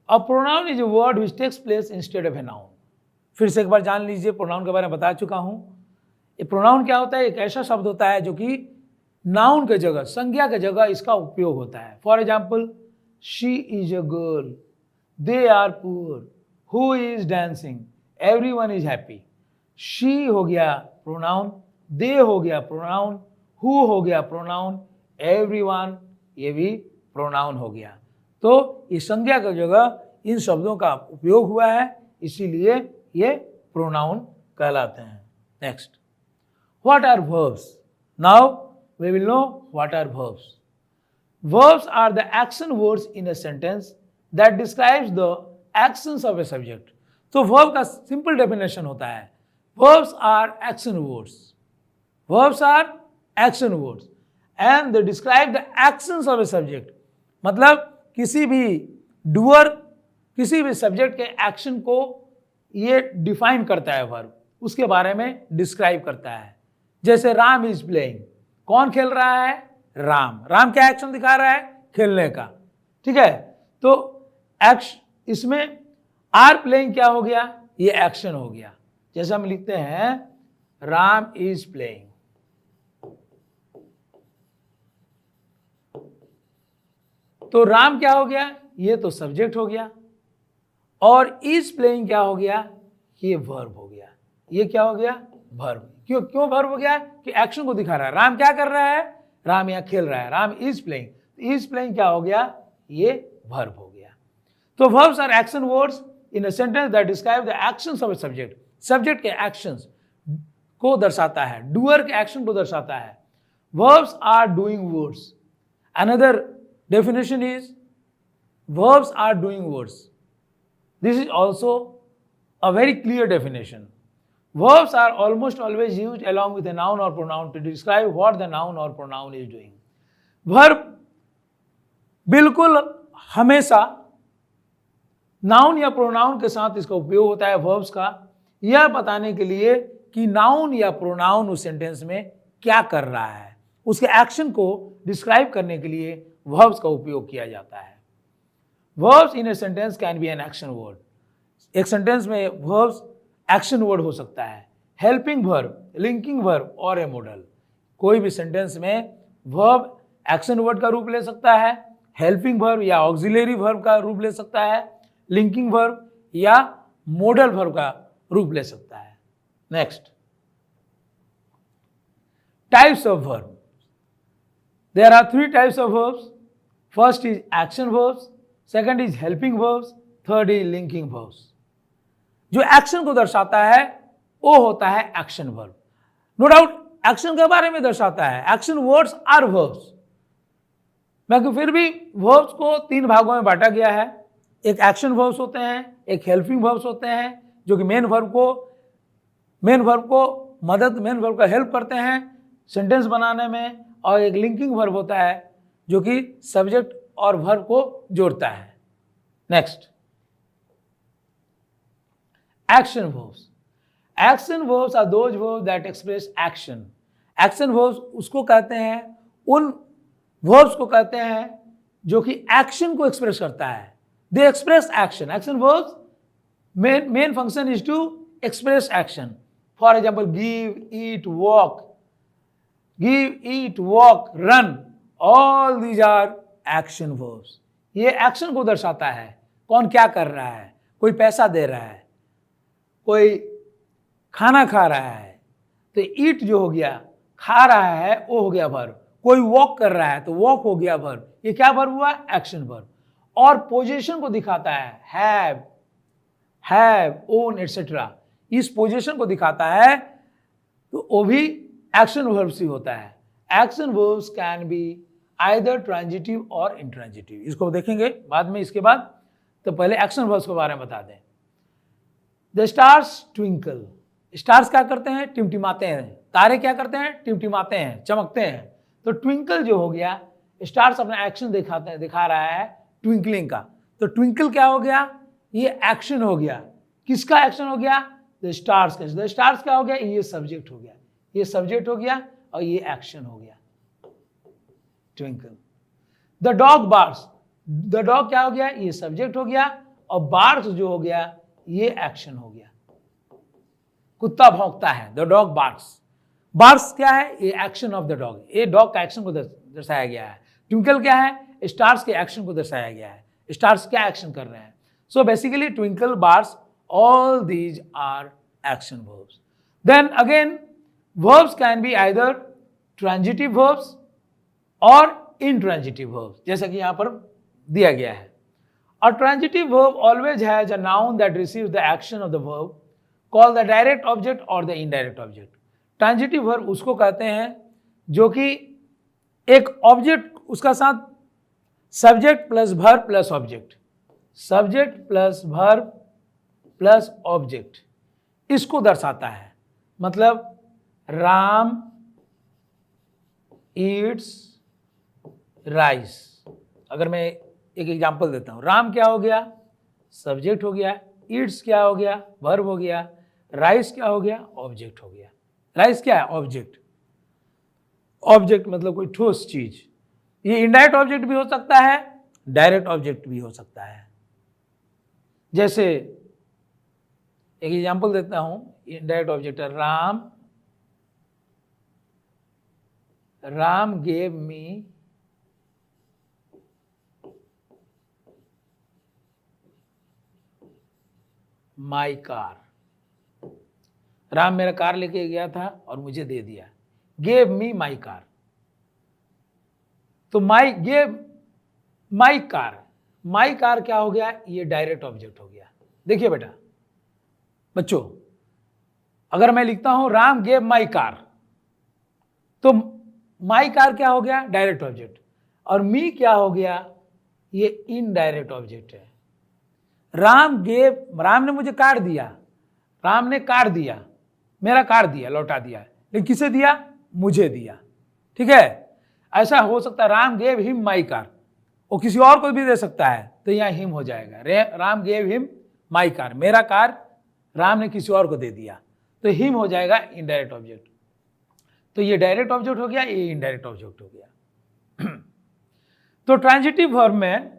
[SPEAKER 1] A pronoun is a word which takes place instead of a noun. फिर से एक बार जान लीजिए, प्रोनाउन के बारे में बता चुका हूं। ये प्रोनाउन क्या होता है? एक ऐसा शब्द होता है जो कि नाउन के जगह, संज्ञा के जगह इसका उपयोग होता है। For example, she is a girl, they are poor, who is dancing, everyone is happy. She हो गया प्रोनाउन, दे हो गया प्रोनाउन, हु हो गया प्रोनाउन, एवरीवन ये भी प्रोनाउन हो गया। तो इस संज्ञा की जगह इन शब्दों का उपयोग हुआ है, इसीलिए ये प्रोनाउन कहलाते हैं। Next, what are verbs? Now we will know what are verbs. Verbs are the action words in a sentence that describes the actions of a subject। तो verb का सिंपल डेफिनेशन होता है, verbs are action words, verbs are action words and they describe the actions of a subject। मतलब किसी भी डूअर, किसी भी सब्जेक्ट के एक्शन को ये डिफाइन करता है वर्ब, उसके बारे में डिस्क्राइब करता है। जैसे राम इज प्लेइंग, कौन खेल रहा है? राम। राम क्या एक्शन दिखा रहा है? खेलने का, ठीक है। तो इसमें आर प्लेइंग क्या हो गया? ये एक्शन हो गया। जैसे हम लिखते हैं राम इज प्लेइंग, तो राम क्या हो गया, ये तो सब्जेक्ट हो गया, और इज प्लेइंग क्या हो गया, ये वर्ब हो गया। ये क्या हो गया, वर्ब। क्यों क्यों वर्ब हो गया, कि एक्शन को दिखा रहा है। राम क्या कर रहा है, राम यहाँ खेल रहा है, Ram is playing, is playing क्या हो गया, ये वर्ब हो गया। तो verbs are action words in a sentence that describe the actions of a subject. Subject के एक्शंस को दर्शाता है, डूअर के एक्शन को दर्शाता है। verbs are doing words. Another definition is verbs are doing words. This is also a very clear definition. Verbs are almost always used along with a noun or pronoun to describe what the noun or pronoun is doing. Verb बिल्कुल हमेशा नाउन या प्रोनाउन के साथ इसका उपयोग होता है verbs का, यह बताने के लिए कि नाउन या प्रोनाउन उस सेंटेंस में क्या कर रहा है, उसके एक्शन को डिस्क्राइब करने के लिए verbs का उपयोग किया जाता है। verbs in a sentence can be an action word. एक सेंटेंस में verbs एक्शन वर्ड हो सकता है, हेल्पिंग वर्ब, लिंकिंग वर्ब और ए मॉडल। कोई भी सेंटेंस में वर्ब एक्शन वर्ड का रूप ले सकता है, हेल्पिंग वर्ब या ऑक्सिलरी वर्ब का रूप ले सकता है, लिंकिंग वर्ब या मॉडल वर्ब का रूप ले सकता है। Next, types of verb. There are 3 types of verbs. First is action verbs, second is helping verbs, third is linking verbs. जो एक्शन को दर्शाता है वो होता है action verb. No doubt action के बारे में दर्शाता है, एक्शन वर्ड्स आर वर्ब्स। बाकी फिर भी वर्ब्स को 3 भागों में बांटा गया है। एक एक्शन वर्ब्स होते हैं, एक हेल्पिंग वर्ब्स होते हैं जो कि मेन वर्ब को हेल्प करते हैं सेंटेंस बनाने में, और एक लिंकिंग वर्ब होता है जो कि सब्जेक्ट और वर्ब को जोड़ता है। Next, action verbs. Action verbs are those verbs that express action. Action verbs उसको कहते हैं, उन वर्ब्स को कहते हैं जो कि एक्शन को एक्सप्रेस करता है। They express action. Action verbs main function is to express action. For example, give, eat, walk, run, all these are action verbs. ये एक्शन को दर्शाता है, कौन क्या कर रहा है। कोई पैसा दे रहा है, कोई खाना खा रहा है, तो ईट जो हो गया, खा रहा है वो हो गया वर्ब। कोई वॉक कर रहा है तो वॉक हो गया वर्ब। ये क्या वर्ब हुआ, एक्शन वर्ब। और पोजीशन को दिखाता है, हैव, ओन, एटसेट्रा। इस पोजीशन को दिखाता है तो वो भी एक्शन वर्ब से होता है। Action verbs can be either transitive और इंट्रांजिटिव। इसको देखेंगे बाद में, इसके बाद। तो पहले एक्शन वर्ब्स के बारे में बता दें। The stars twinkle. स्टार्स क्या करते हैं, टिमटिमाते हैं। तारे क्या करते हैं, टिमटिमाते हैं, चमकते हैं। तो ट्विंकल जो हो गया, स्टार्स अपना एक्शन दिखा रहा है ट्विंकलिंग का। तो ट्विंकल क्या हो गया, ये एक्शन हो गया। किसका एक्शन हो गया, द स्टार्स का। द स्टार्स क्या हो गया, ये सब्जेक्ट हो गया, ये सब्जेक्ट हो गया और ये एक्शन हो गया, twinkle. The dog barks. The dog क्या हो गया, ये सब्जेक्ट हो गया, और बार्क्स जो हो गया ये एक्शन हो गया। कुत्ता भौंकता है, द डॉग बार्क्स। बार्क्स क्या है, ये एक्शन ऑफ द डॉग। ये डॉग का एक्शन को दर्शाया गया है। ट्विंकल क्या है, स्टार्स के एक्शन को दर्शाया गया है। स्टार्स क्या एक्शन कर रहे हैं। So basically twinkle, barks, all these are action verbs. Then again, verbs can be either transitive verbs or intransitive verbs, जैसा कि यहां पर दिया गया है। A transitive verb always has a noun that receives the action of the verb, called the direct object or the indirect object. Transitive verb उसको कहते हैं जो कि एक ऑब्जेक्ट, उसका साथ subject plus verb plus object, subject plus verb plus object, इसको दर्शाता है। मतलब राम ईट्स राइस। अगर मैं एक एग्जांपल देता हूं, राम क्या हो गया, सब्जेक्ट हो गया, ईट्स क्या हो गया, वर्ब हो गया, राइस क्या हो गया, ऑब्जेक्ट हो गया। राइस क्या है, ऑब्जेक्ट। ऑब्जेक्ट मतलब कोई ठोस चीज। ये इनडायरेक्ट ऑब्जेक्ट भी हो सकता है, डायरेक्ट ऑब्जेक्ट भी हो सकता है। जैसे एक एग्जांपल देता हूं, इनडायरेक्ट ऑब्जेक्ट है, Ram gave me my car. Ram मेरा कार लेके गया था और मुझे दे दिया। Gave me my car. तो my gave my car, my car क्या हो गया? ये डायरेक्ट ऑब्जेक्ट हो गया। देखिए बेटा बच्चों, अगर मैं लिखता हूं राम गेव माई कार, तो माई कार क्या हो गया? Direct object. और मी क्या हो गया? ये इनडायरेक्ट ऑब्जेक्ट है। राम ने मुझे कार दिया, राम ने कार दिया, मेरा कार दिया, लौटा दिया, लेकिन किसे दिया? मुझे दिया। ठीक है, ऐसा हो सकता है Ram gave him my car, वो किसी और को भी दे सकता है, तो यहां हिम हो जाएगा। Ram gave him my car, मेरा कार राम ने किसी और को दे दिया, तो हिम हो जाएगा इनडायरेक्ट ऑब्जेक्ट। तो ये डायरेक्ट ऑब्जेक्ट हो गया, ये इनडायरेक्ट ऑब्जेक्ट हो गया। तो ट्रांजिटिव वर्ब में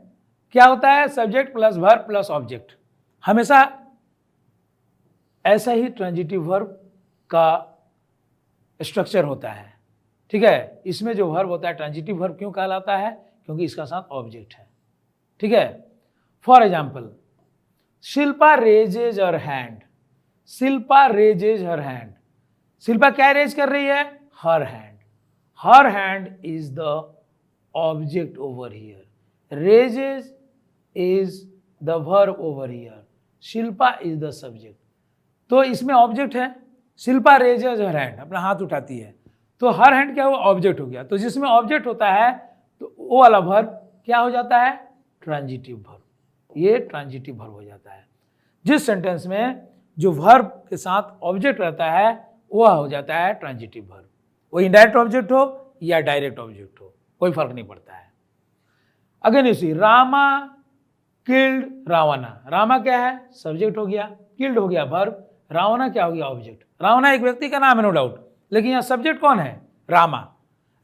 [SPEAKER 1] क्या होता है? Subject plus verb plus object. हमेशा ऐसा ही ट्रांजिटिव वर्ब का स्ट्रक्चर होता है। ठीक है, इसमें जो वर्ब होता है ट्रांजिटिव वर्ब क्यों कहलाता है? क्योंकि इसका साथ ऑब्जेक्ट है। ठीक है, for example, Shilpa raises her hand. Shilpa raises her hand. Shilpa क्या रेज कर रही है? Her hand. Her hand is the object over here. Raises is the verb over here. Shilpa is the subject. तो इसमें ऑब्जेक्ट है। शिल्पा रेजेज हर हैंड, अपना हाथ उठाती है, तो हर हैंड क्या हुआ? ऑब्जेक्ट हो गया। तो जिसमें ऑब्जेक्ट होता है तो वो वाला वर्ब क्या हो जाता है? Transitive verb. ये ट्रांजिटिव वर्ब हो जाता है। जिस सेंटेंस में जो वर्ब के साथ ऑब्जेक्ट रहता है वह हो जाता है ट्रांजिटिव वर्ब। वो इनडायरेक्ट ऑब्जेक्ट हो या डायरेक्ट ऑब्जेक्ट हो, कोई फर्क नहीं पड़ता है। Again you see, Rama killed Ravana. Rama क्या है? सब्जेक्ट हो गया, किल्ड हो गया वर्ब, रावणा क्या हो गया? ऑब्जेक्ट। रावणा एक व्यक्ति का नाम है नो डाउट, लेकिन यहाँ सब्जेक्ट कौन है? रामा।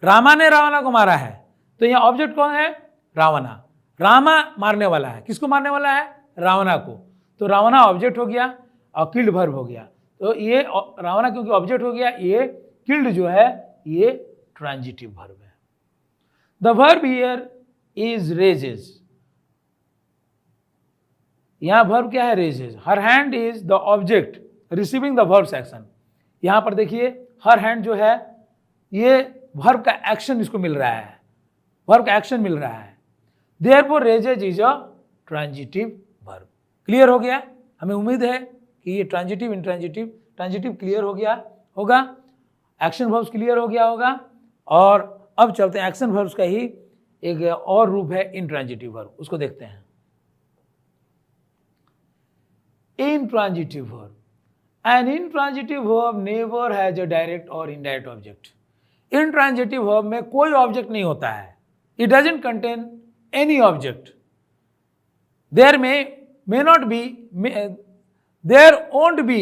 [SPEAKER 1] रामा ने रावणा को मारा है, तो यहाँ ऑब्जेक्ट कौन है? रावणा। रामा मारने वाला है, किसको मारने वाला है? रावणा को। तो रावणा ऑब्जेक्ट हो गया और किल्ड वर्ब हो गया। तो ये रावणा क्योंकि ऑब्जेक्ट हो गया, ये किल्ड जो है ये ट्रांजिटिव वर्ब है। The verb here is raises. यहां वर्ब क्या है? Raises. Her hand is the object receiving the verbs action. यहां पर देखिए हर हैंड जो है ये वर्ब का एक्शन इसको मिल रहा है, वर्ब का एक्शन मिल रहा है। Therefore raises is a transitive verb. Clear हो गया? हमें उम्मीद है कि ये ट्रांजिटिव इंट्रांजिटिव ट्रांजिटिव क्लियर हो गया होगा, एक्शन वर्ब्स क्लियर हो गया होगा। और अब चलते हैं एक्शन वर्ब्स का ही एक और रूप है इंट्रांजिटिव वर्ब, उसको देखते हैं। Intransitive verb. An intransitive verb never has a direct or indirect object. Intransitive verb में कोई ऑब्जेक्ट नहीं होता है। It doesn't contain any object. There won't be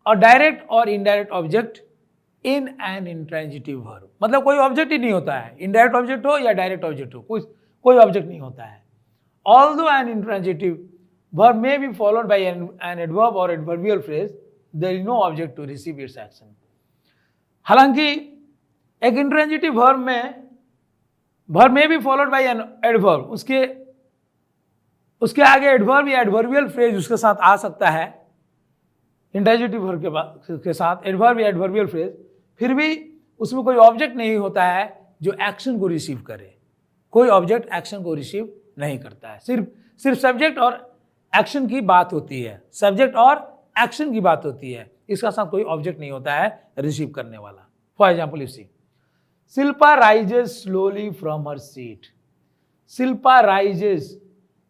[SPEAKER 1] a direct or indirect object in an intransitive verb. मतलब कोई ऑब्जेक्ट ही नहीं होता है, इनडायरेक्ट ऑब्जेक्ट हो या डायरेक्ट ऑब्जेक्ट हो, कोई ऑब्जेक्ट नहीं होता है। Although an intransitive verb may be followed by an adverb or adverbial phrase, there is no object to receive its action. हालांकि एक इंट्रांजिटिव वर्ब में भी फॉलोड बाय एन एडवर्ब, उसके आगे एडवर्ब या एडवर्बियल फ्रेज उसके साथ आ सकता है। इंट्रांजिटिव वर्ब के साथ एडवर्ब या एडवर्बियल फ्रेज, फिर भी उसमें कोई ऑब्जेक्ट नहीं होता है जो एक्शन को रिसीव करे। कोई ऑब्जेक्ट एक्शन को रिसीव नहीं करता है, सिर्फ सब्जेक्ट और एक्शन की बात होती है। सब्जेक्ट और एक्शन की बात होती है, इसका साथ कोई ऑब्जेक्ट नहीं होता है रिसीव करने वाला। For example you see, Shilpa rises slowly from her seat. Shilpa rises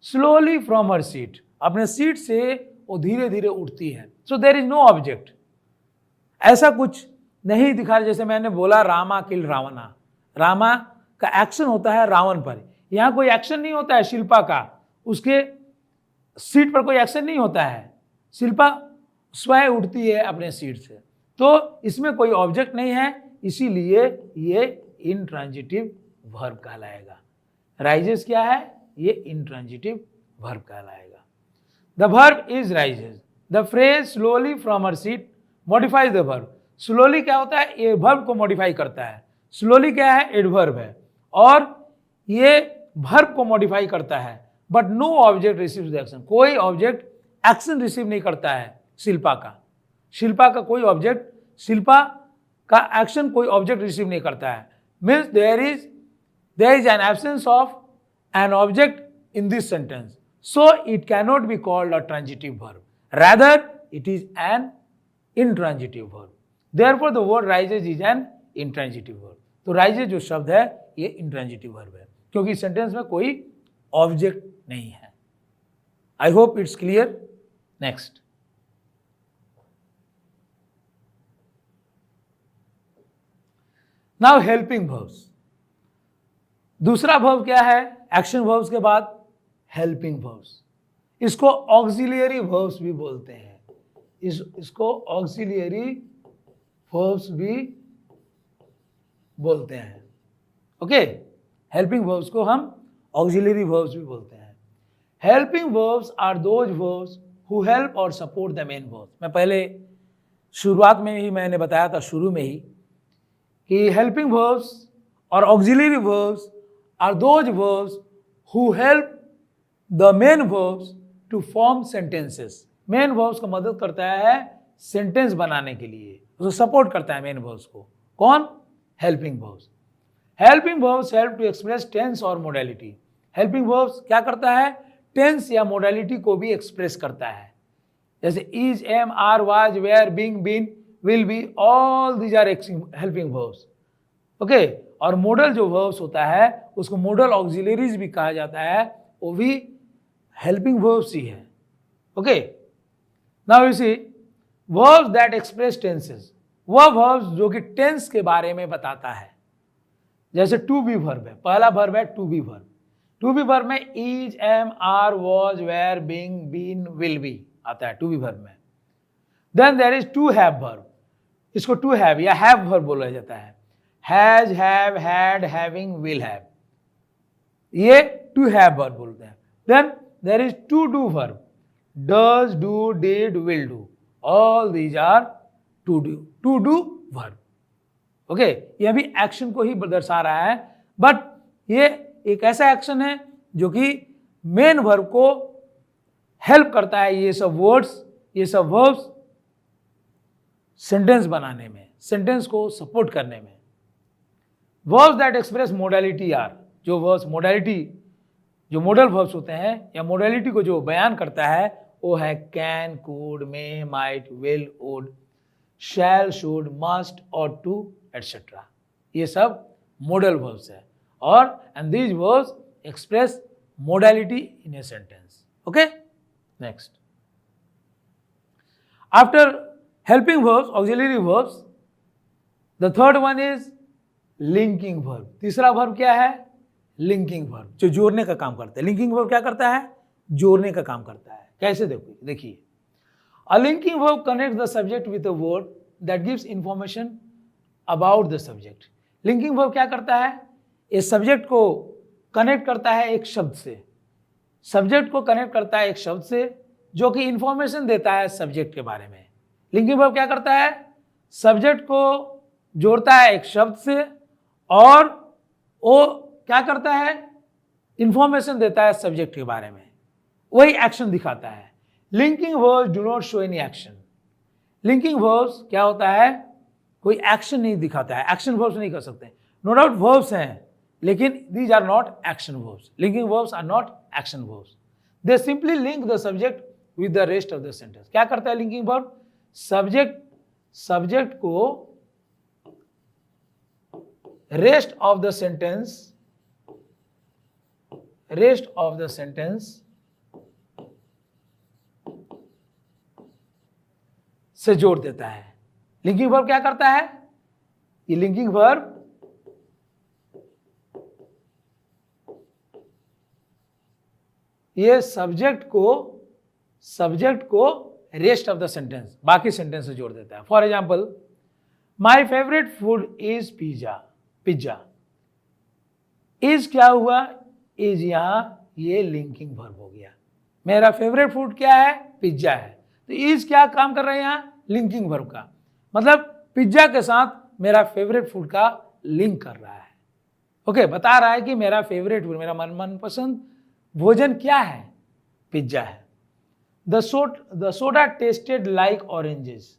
[SPEAKER 1] slowly from her seat, अपने सीट से वो धीरे धीरे उठती है। So there is no object, ऐसा कुछ नहीं दिखा। जैसे मैंने बोला रामा किल रावणा, रामा का एक्शन होता है रावण पर, यहां कोई एक्शन नहीं होता है शिल्पा का, उसके सीट पर कोई एक्शन नहीं होता है। शिल्पा स्वयं उठती है अपने सीट से, तो इसमें कोई ऑब्जेक्ट नहीं है, इसीलिए ये इंट्रांजिटिव वर्ब कहलाएगा। राइजेस क्या है? ये इंट्रांजिटिव वर्ब कहलाएगा। The verb is rises. The phrase slowly from her seat modifies the verb. Slowly क्या होता है? ये वर्ब को मॉडिफाई करता है। स्लोली क्या है? एडवर्ब है, और ये वर्ब को मॉडिफाई करता है। But no object receives the action, कोई ऑब्जेक्ट एक्शन रिसीव नहीं करता है शिल्पा का कोई ऑब्जेक्ट, शिल्पा का एक्शन कोई ऑब्जेक्ट रिसीव नहीं करता है। Means there is an absence of an object in this sentence, so it cannot be called a transitive verb, rather it is an intransitive verb. Therefore the word rises is an intransitive verb. तो rises जो शब्द है ये intransitive verb है क्योंकि सेंटेंस में कोई ऑब्जेक्ट नहीं है। I hope it's clear. Next, now helping verbs. दूसरा वर्ब क्या है एक्शन वर्ब्स के बाद? Helping verbs. इसको ऑक्सिलियरी वर्ब्स भी बोलते हैं, इसको ऑक्सिलियरी वर्ब्स भी बोलते हैं। ओके, हेल्पिंग वर्ब्स को हम ऑक्सिलियरी वर्ब्स भी बोलते हैं। Helping verbs are those verbs who help और सपोर्ट द मेन वर्ब्स। मैं पहले शुरुआत में ही मैंने बताया था, शुरू में ही, कि हेल्पिंग वर्ब्स और auxiliary verbs are those verbs who help the main verbs to form sentences. Main verbs को मदद करता है सेंटेंस बनाने के लिए, उसको सपोर्ट करता है मेन वर्ब्स को। कौन? Helping verbs. Helping verbs help to express tense और मोडालिटी। हेल्पिंग वर्ब्स क्या करता है? टेंस या मोडालिटी को भी एक्सप्रेस करता है। जैसे is, am, are, was, were, being, been, will be, all these are helping verbs. Okay, और मोडल जो वर्ब्स होता है उसको मोडल ऑक्सिलरीज भी कहा जाता है, वो भी हेल्पिंग वर्ब्स ही है। Okay, now you see verbs that express tenses, वह वर्ब्स जो कि टेंस के बारे में बताता है। जैसे टू बी वर्ब है, पहला वर्ब है to be verb. To be verb में is, am, are, was, were, being, been, will be आता है टू बी वर्ब में। Then there is to have verb, इसको टू हैव या हैव वर्ब बोला जाता है। Has, have, had, having, will have, ये टू हैव वर्ब बोलते हैं। Then there is to do verb, does, do, did, will do, all these are to do verb. Okay, यह भी एक्शन को ही दर्शा रहा है, बट ये एक ऐसा एक्शन है जो कि मेन वर्ब को हेल्प करता है। ये सब वर्ड्स, ये सब वर्ब्स सेंटेंस बनाने में, सेंटेंस को सपोर्ट करने में। Verbs that express modality are, जो वर्ब्स मोडालिटी, जो मॉडल वर्ब्स होते हैं या मोडालिटी को जो बयान करता है वो है can, could, may, might, will, would, shall, should, must और टू एटसेट्रा। ये सब मॉडल वर्ब्स है और and these verbs express modality in a sentence. Okay, next, after helping verbs, auxiliary verbs, the third one is linking verb. तीसरा वर्ब क्या है? लिंकिंग वर्ब, जो जोड़ने का काम करता है। लिंकिंग वर्ब क्या करता है? जोड़ने का काम करता है। कैसे? देखिए, अ linking verb connect the subject with a word that gives information about the subject. Linking verb क्या करता है? इस सब्जेक्ट को कनेक्ट करता है एक शब्द से, सब्जेक्ट को कनेक्ट करता है एक शब्द से जो कि इंफॉर्मेशन देता है सब्जेक्ट के बारे में। लिंकिंग वर्ब क्या करता है? सब्जेक्ट को जोड़ता है एक शब्द से और वो क्या करता है? इंफॉर्मेशन देता है सब्जेक्ट के बारे में, वही एक्शन दिखाता है। Linking verbs do not show any action. Linking verbs क्या होता है? कोई एक्शन नहीं दिखाता है, एक्शन वर्ब्स नहीं कर सकते। नो डाउट वर्ब्स हैं, लेकिन these are not action verbs. Linking verbs are not action verbs, they simply link the subject with the rest of the sentence. क्या करता है लिंकिंग वर्ब? सब्जेक्ट को रेस्ट ऑफ द सेंटेंस से जोड़ देता है। लिंकिंग वर्ब क्या करता है? ये लिंकिंग वर्ब ये सब्जेक्ट को रेस्ट ऑफ द सेंटेंस, बाकी सेंटेंस से जोड़ देता है। For example, my favourite food is pizza. Is क्या हुआ? इज यहां ये लिंकिंग वर्ब हो गया। मेरा फेवरेट फूड क्या है? पिज्जा है। तो इज क्या काम कर रहे हैं यहां? लिंकिंग वर्ब का, मतलब पिज्जा के साथ मेरा फेवरेट फूड का लिंक कर रहा है। ओके, बता रहा है कि मेरा फेवरेट फूड, मेरा मनपसंद भोजन क्या है? पिज्जा है। The soda tasted like oranges.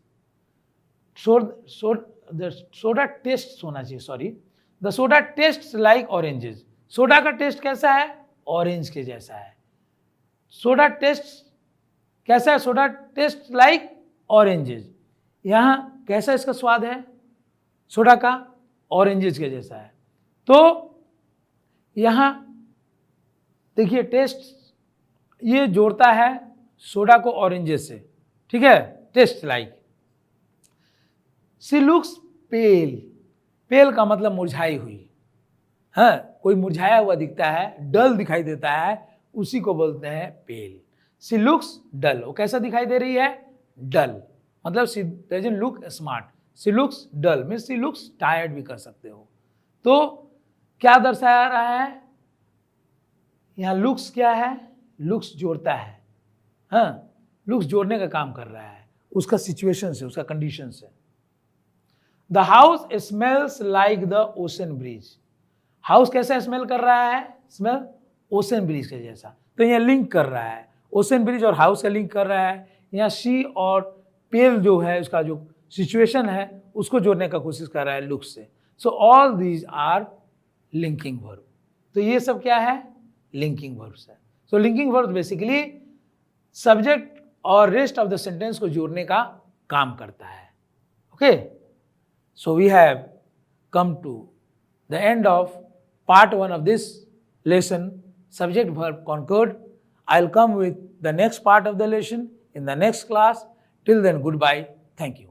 [SPEAKER 1] The soda tastes होना चाहिए, sorry. The soda tastes like oranges. Soda का टेस्ट कैसा है? ऑरेंज के जैसा है. सोडा टेस्ट कैसा है? Soda taste like oranges. यहां कैसा इसका स्वाद है सोडा का? ऑरेंजेस के जैसा है. तो यहां देखिए टेस्ट ये जोड़ता है सोडा को ऑरेंजेस से, ठीक है. Taste like. She looks pale. Pale का मतलब मुरझाई हुई. हाँ, कोई मुरझाया हुआ दिखता है, डल दिखाई देता है, उसी को बोलते हैं पेल. सी लुक्स डल. वो कैसा दिखाई दे रही है? डल. मतलब she doesn't look smart. She looks dull means she looks tired भी कर सकते हो. तो क्या दर्शाया रहा है यहां? लुक्स क्या है? लुक्स जोड़ता है. हाँ, लुक्स जोड़ने का काम कर रहा है उसका सिचुएशन से, उसका कंडीशन से. The house smells like the ocean bridge. House कैसा स्मेल कर रहा है? स्मेल ओशन ब्रिज के जैसा. तो यहाँ लिंक कर रहा है, ओशन ब्रिज और हाउस का लिंक कर रहा है. यहाँ सी और पेल जो है उसका जो सिचुएशन है उसको जोड़ने का कोशिश कर रहा है लुक से. So all these are linking verb. तो ये सब क्या है? लिंकिंग वर्ब्स है. So linking verbs basically subject और रेस्ट ऑफ द सेंटेंस को जोड़ने का काम करता है. Okay, so we have come to the end of part 1 of this lesson, subject verb concord. I'll come with the next part of the lesson in the next class. Till then, goodbye. Thank you.